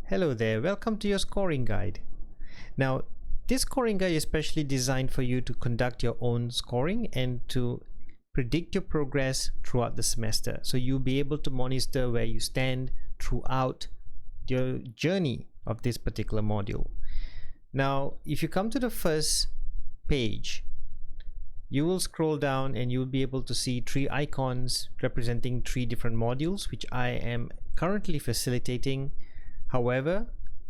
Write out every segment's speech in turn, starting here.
Hello there, welcome to your scoring guide. Now, this scoring guide is specially designed for you to conduct your own scoring and to predict your progress throughout the semester. So you'll be able to monitor where you stand throughout your journey of this particular module. Now, if you come to the first page, you will scroll down and you'll be able to see three icons representing three different modules, which I am currently facilitating. However,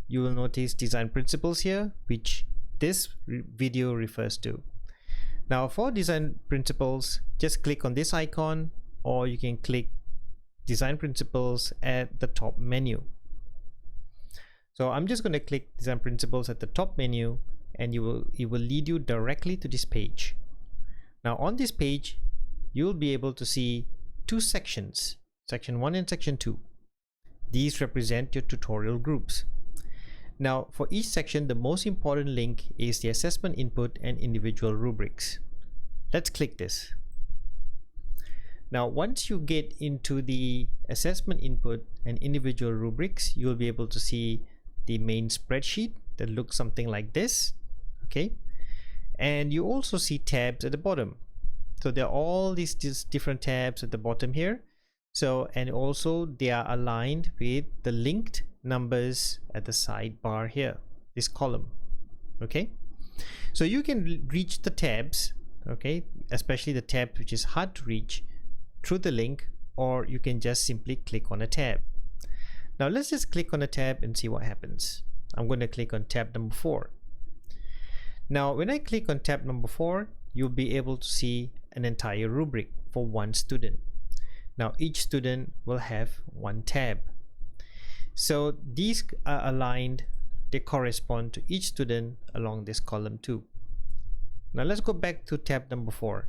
you will notice design principles here, which this video refers to. Now, for design principles, just click on this icon, or you can click design principles at the top menu. So I'm just going to click design principles at the top menu, and it will lead you directly to this page. Now, on this page, you'll be able to see two sections, section 1 and section 2. These represent your tutorial groups. Now, for each section, the most important link is the assessment input and individual rubrics. Let's click this. Now, once you get into the assessment input and individual rubrics, you'll be able to see the main spreadsheet that looks something like this. Okay, and you also see tabs at the bottom. So there are all these different tabs at the bottom here. So, and also they are aligned with the linked numbers at the sidebar here, this column. Okay, so you can reach the tabs, okay, especially the tab which is hard to reach, through the link, or you can just simply click on a tab. Now let's just click on a tab and see what happens. I'm going to click on tab number 4. Now when I click on tab number 4, you'll be able to see an entire rubric for one student. Now each student will have one tab. So these are aligned, they correspond to each student along this column too. Now let's go back to tab number 4.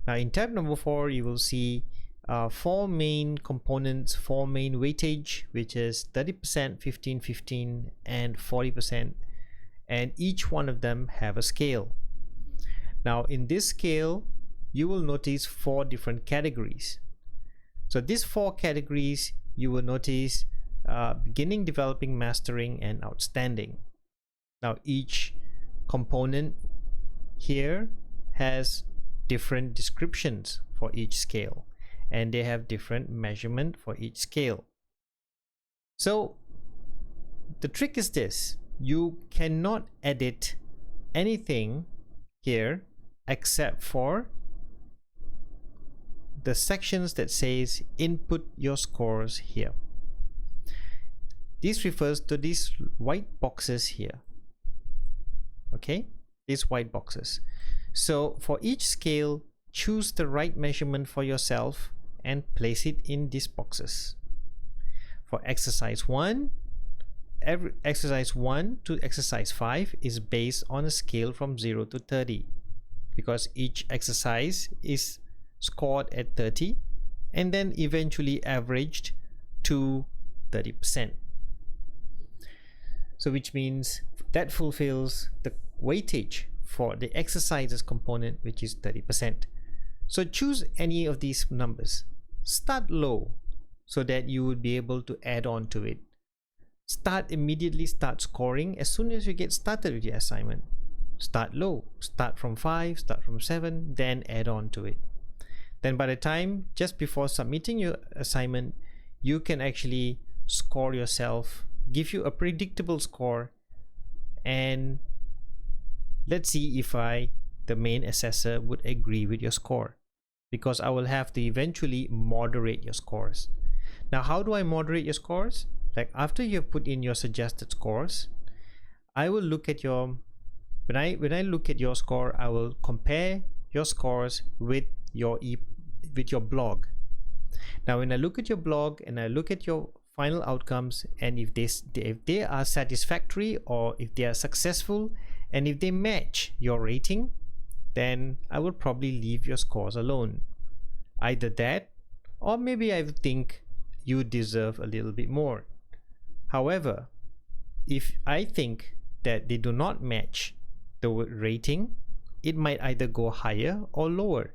Now in tab number 4, you will see 4 main components, 4 main weightage, which is 30%, 15%, 15%, and 40%. And each one of them have a scale. Now in this scale, you will notice 4 different categories. So these 4 categories, you will notice beginning, developing, mastering, and outstanding. Now each component here has different descriptions for each scale, and they have different measurement for each scale. So the trick is this: you cannot edit anything here except for the sections that says input your scores here. This refers to these white boxes here. Okay, these white boxes. So for each scale, choose the right measurement for yourself and place it in these boxes. For exercise 1, exercise 1 to exercise 5 is based on a scale from 0 to 30, because each exercise is scored at 30 and then eventually averaged to 30%. So which means that fulfills the weightage for the exercises component, which is 30%. So choose any of these numbers. Start low so that you will be able to add on to it. Immediately start scoring as soon as you get started with your assignment. Start low, start from 5, start from 7, then add on to it. Then by the time just before submitting your assignment, you can actually score yourself, give you a predictable score, and let's see if the main assessor would agree with your score, because I will have to eventually moderate your scores. Now, how do I moderate your scores? Like after you've put in your suggested scores, I will look at your, when I look at your score, I will compare your scores with your blog. Now when I look at your blog and I look at your final outcomes, and if they are satisfactory, or if they are successful, and if they match your rating, then I will probably leave your scores alone. Either that, or maybe I think you deserve a little bit more. However, if I think that they do not match the rating, it might either go higher or lower.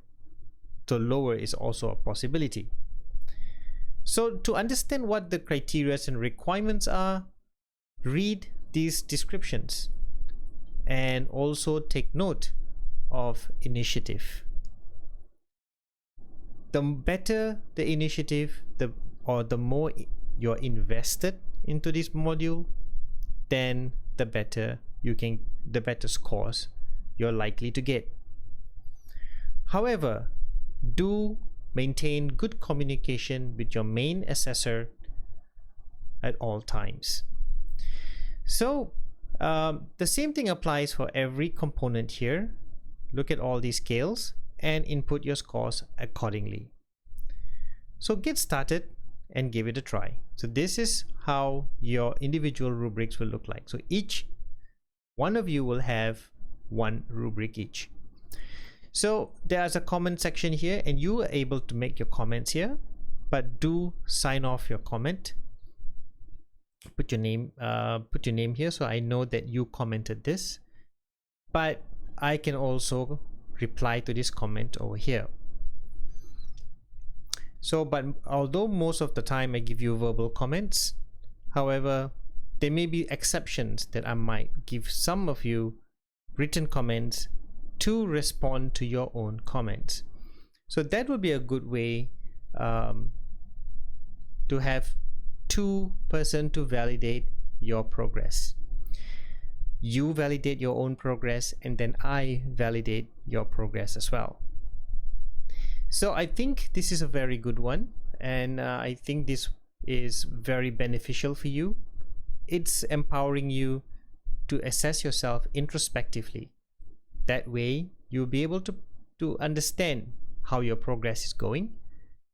So lower is also a possibility. So to understand what the criteria and requirements are, read these descriptions and also take note of initiative. The better the initiative, the more you're invested into this module, then the better scores you're likely to get. However, do maintain good communication with your main assessor at all times. So the same thing applies for every component here. Look at all these scales and input your scores accordingly. So get started and give it a try. So this is how your individual rubrics will look like. So each one of you will have one rubric each. So there's a comment section here, and you are able to make your comments here, but do sign off your comment. Put your name here so I know that you commented this, but I can also reply to this comment over here. So, but although most of the time I give you verbal comments, however, there may be exceptions that I might give some of you written comments to respond to your own comments. So that would be a good way to have two person to validate your progress. You validate your own progress, and then I validate your progress as well. So I think this is a very good one, and I think this is very beneficial for you. It's empowering you to assess yourself introspectively. That way you'll be able to understand how your progress is going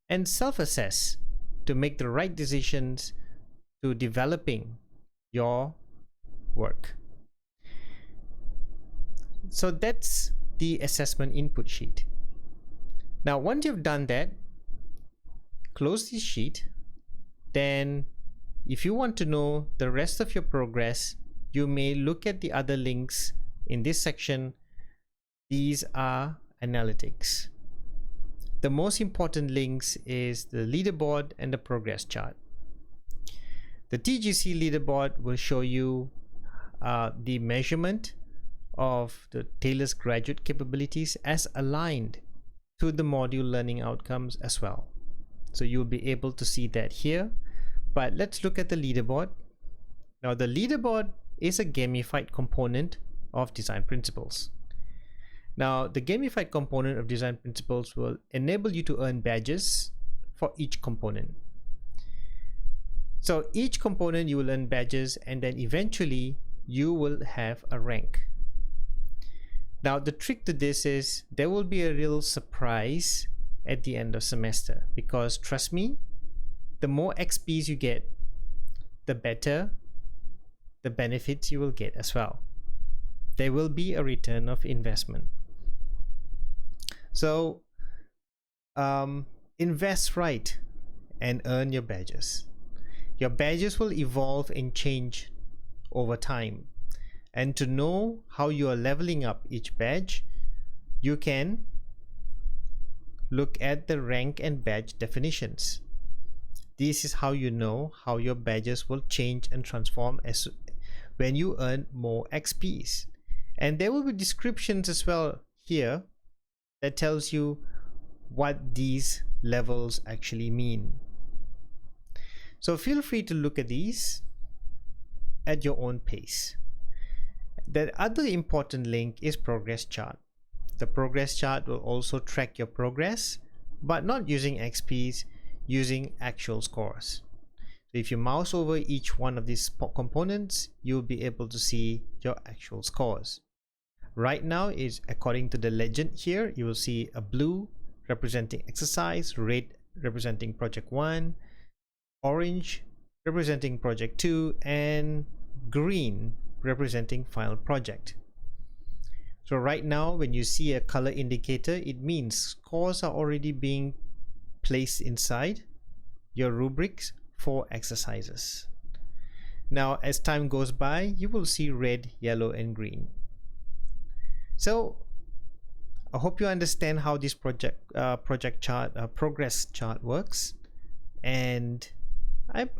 and self-assess to make the right decisions to developing your work. So that's the assessment input sheet. Now once you've done that, close this sheet. Then if you want to know the rest of your progress, you may look at the other links in this section. These are analytics. The most important links is the leaderboard and the progress chart. The TGC leaderboard will show you the measurement of the Taylor's graduate capabilities as aligned to the module learning outcomes as well. So you'll be able to see that here. But let's look at the leaderboard. Now the leaderboard is a gamified component of design principles. Now the gamified component of design principles will enable you to earn badges for each component. So each component you will earn badges, and then eventually you will have a rank. Now the trick to this is there will be a real surprise at the end of semester, because trust me, the more XPs you get, the better the benefits you will get as well. There will be a return of investment. So invest right and earn your badges. Your badges will evolve and change over time. And to know how you are leveling up each badge, you can look at the rank and badge definitions. This is how you know how your badges will change and transform as when you earn more XPs. And there will be descriptions as well here that tells you what these levels actually mean. So feel free to look at these at your own pace. The other important link is progress chart. The progress chart will also track your progress, but not using XPs, using actual scores. So if you mouse over each one of these components, you'll be able to see your actual scores. Right now is according to the legend here, you will see a blue representing exercise, red representing project 1, orange representing project 2, and green representing final project. So right now when you see a color indicator, it means scores are already being placed inside your rubrics for exercises. Now as time goes by, you will see red, yellow, and green. So I hope you understand how this progress chart works, and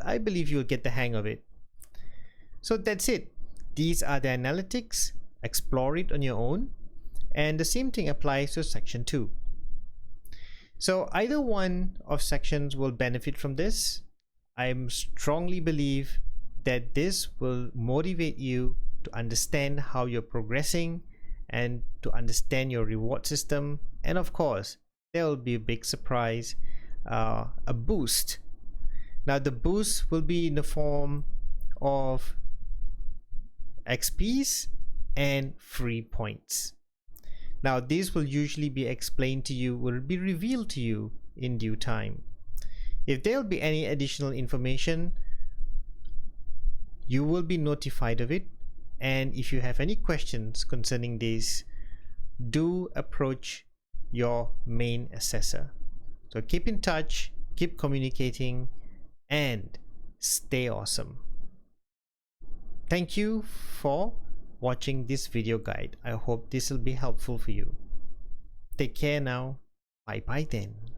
I believe you'll get the hang of it. So that's it. These are the analytics. Explore it on your own, and the same thing applies to section 2. So either one of sections will benefit from this. I strongly believe that this will motivate you to understand how you're progressing and to understand your reward system, and of course there will be a big surprise, a boost. Now the boost will be in the form of XPs and free points. Now these will usually be explained to you, will be revealed to you in due time. If there will be any additional information, you will be notified of it, and if you have any questions concerning this, do approach your main assessor. So keep in touch, keep communicating, and stay awesome. Thank you for watching this video guide. I hope this will be helpful for you. Take care now. Bye bye then.